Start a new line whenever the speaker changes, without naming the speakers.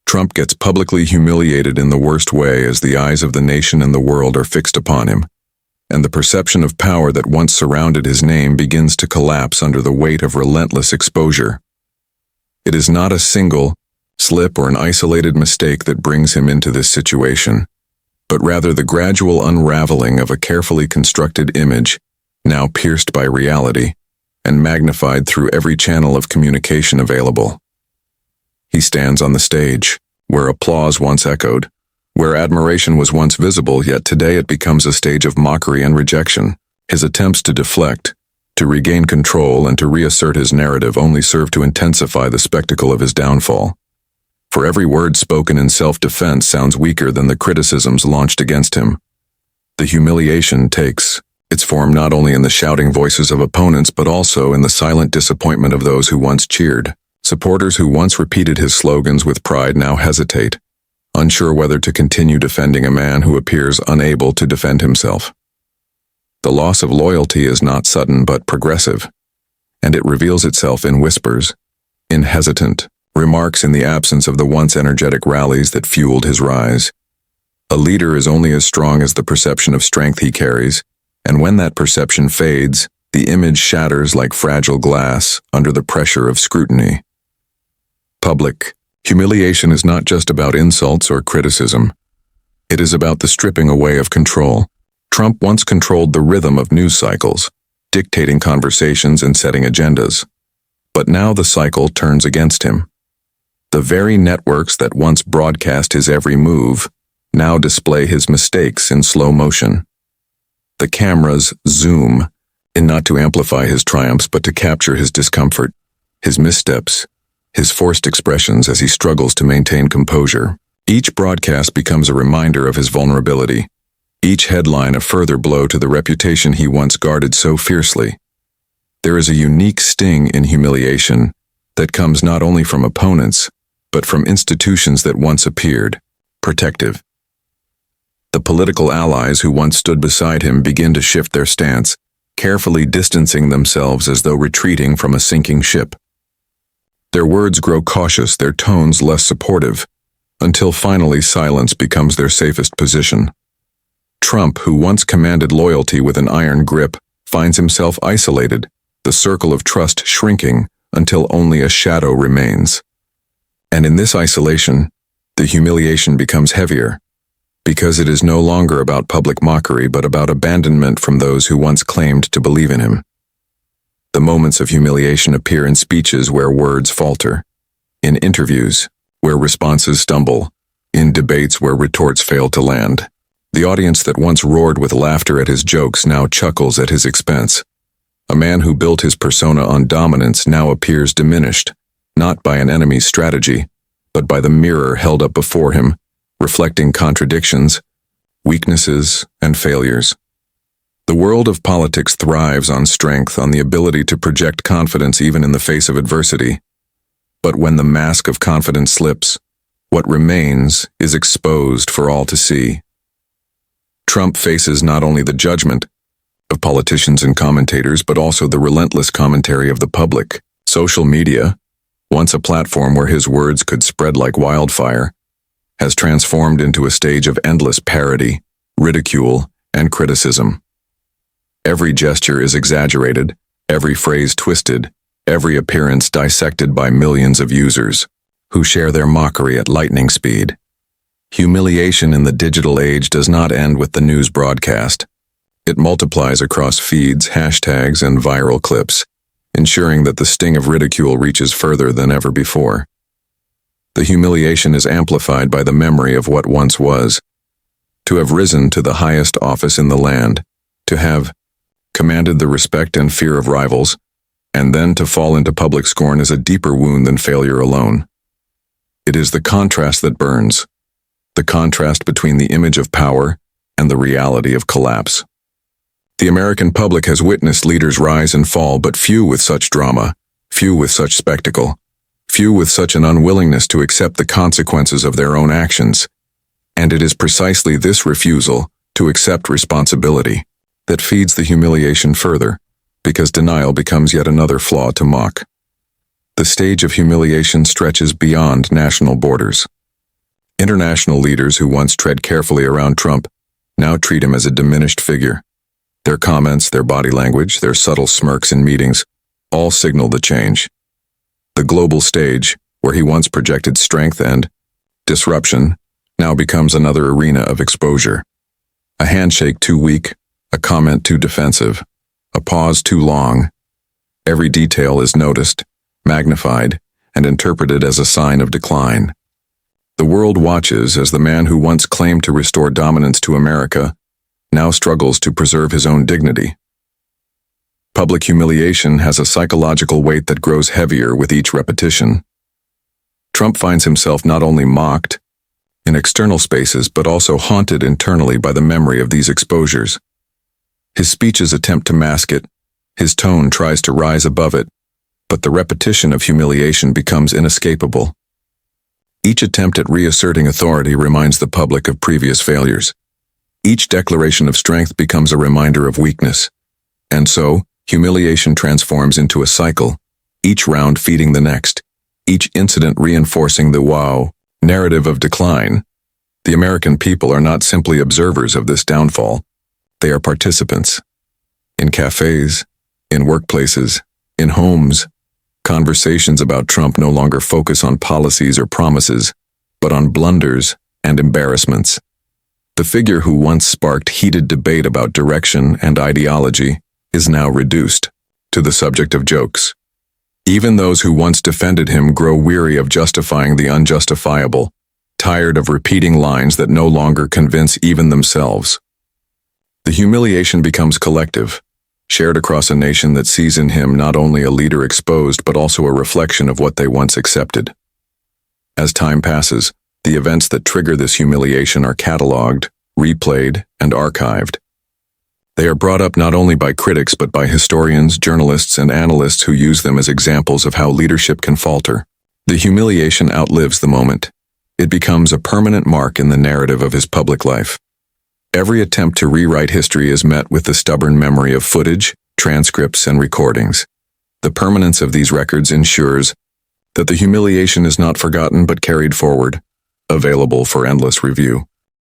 Trump gets publicly humiliated in the worst way as the eyes of the nation and the world are fixed upon him, and the perception of power that once surrounded his name begins to collapse under the weight of relentless exposure. It is not a single slip or an isolated mistake that brings him into this situation, but rather the gradual unraveling of a carefully constructed image, now pierced by reality, and magnified through every channel of communication available. He stands on the stage, where applause once echoed, where admiration was once visible, yet today it becomes a stage of mockery and rejection. His attempts to deflect, to regain control, and to reassert his narrative only serve to intensify the spectacle of his downfall. For every word spoken in self-defense sounds weaker than the criticisms launched against him. The humiliation takes its form not only in the shouting voices of opponents but also in the silent disappointment of those who once cheered. Supporters who once repeated his slogans with pride now hesitate, unsure whether to continue defending a man who appears unable to defend himself. The loss of loyalty is not sudden but progressive, and it reveals itself in whispers, in hesitant remarks, in the absence of the once energetic rallies that fueled his rise. A leader is only as strong as the perception of strength he carries, and when that perception fades, the image shatters like fragile glass under the pressure of scrutiny. Public humiliation is not just about insults or criticism. It is about the stripping away of control. Trump once controlled the rhythm of news cycles, dictating conversations and setting agendas. But now the cycle turns against him. The very networks that once broadcast his every move now display his mistakes in slow motion. The cameras zoom in not to amplify his triumphs but to capture his discomfort, his missteps, his forced expressions as he struggles to maintain composure. Each broadcast becomes a reminder of his vulnerability, each headline a further blow to the reputation he once guarded so fiercely. There is a unique sting in humiliation that comes not only from opponents, but from institutions that once appeared protective. The political allies who once stood beside him begin to shift their stance, carefully distancing themselves as though retreating from a sinking ship. Their words grow cautious, their tones less supportive, until finally silence becomes their safest position. Trump, who once commanded loyalty with an iron grip, finds himself isolated, the circle of trust shrinking until only a shadow remains. And in this isolation, the humiliation becomes heavier, because it is no longer about public mockery but about abandonment from those who once claimed to believe in him. The moments of humiliation appear in speeches where words falter, in interviews where responses stumble, in debates where retorts fail to land. The audience that once roared with laughter at his jokes now chuckles at his expense. A man who built his persona on dominance now appears diminished, not by an enemy's strategy, but by the mirror held up before him, reflecting contradictions, weaknesses, and failures. The world of politics thrives on strength, on the ability to project confidence even in the face of adversity. But when the mask of confidence slips, what remains is exposed for all to see. Trump faces not only the judgment of politicians and commentators, but also the relentless commentary of the public. Social media, once a platform where his words could spread like wildfire, has transformed into a stage of endless parody, ridicule, and criticism. Every gesture is exaggerated, every phrase twisted, every appearance dissected by millions of users, who share their mockery at lightning speed. Humiliation in the digital age does not end with the news broadcast. It multiplies across feeds, hashtags, and viral clips, ensuring that the sting of ridicule reaches further than ever before. The humiliation is amplified by the memory of what once was. To have risen to the highest office in the land, to have commanded the respect and fear of rivals, and then to fall into public scorn is a deeper wound than failure alone. It is the contrast that burns, the contrast between the image of power and the reality of collapse. The American public has witnessed leaders rise and fall, but few with such drama, few with such spectacle, few with such an unwillingness to accept the consequences of their own actions. And it is precisely this refusal to accept responsibility that feeds the humiliation further, because denial becomes yet another flaw to mock. The stage of humiliation stretches beyond national borders. International leaders who once tread carefully around Trump now treat him as a diminished figure. Their comments, their body language, their subtle smirks in meetings all signal the change. The global stage, where he once projected strength and disruption, now becomes another arena of exposure. A handshake too weak, a comment too defensive, a pause too long. Every detail is noticed, magnified, and interpreted as a sign of decline. The world watches as the man who once claimed to restore dominance to America now struggles to preserve his own dignity. Public humiliation has a psychological weight that grows heavier with each repetition. Trump finds himself not only mocked in external spaces but also haunted internally by the memory of these exposures. His speeches attempt to mask it, his tone tries to rise above it, but the repetition of humiliation becomes inescapable. Each attempt at reasserting authority reminds the public of previous failures. Each declaration of strength becomes a reminder of weakness. And so, humiliation transforms into a cycle, each round feeding the next, each incident reinforcing the wow narrative of decline. The American people are not simply observers of this downfall, they are participants. In cafes, in workplaces, in homes, conversations about Trump no longer focus on policies or promises, but on blunders and embarrassments. The figure who once sparked heated debate about direction and ideology is now reduced to the subject of jokes. Even those who once defended him grow weary of justifying the unjustifiable, tired of repeating lines that no longer convince even themselves. The humiliation becomes collective, shared across a nation that sees in him not only a leader exposed but also a reflection of what they once accepted. As time passes, the events that trigger this humiliation are cataloged, replayed, and archived. They are brought up not only by critics but by historians, journalists, and analysts who use them as examples of how leadership can falter. The humiliation outlives the moment. It becomes a permanent mark in the narrative of his public life. Every attempt to rewrite history is met with the stubborn memory of footage, transcripts, and recordings. The permanence of these records ensures that the humiliation is not forgotten but carried forward, available for endless review.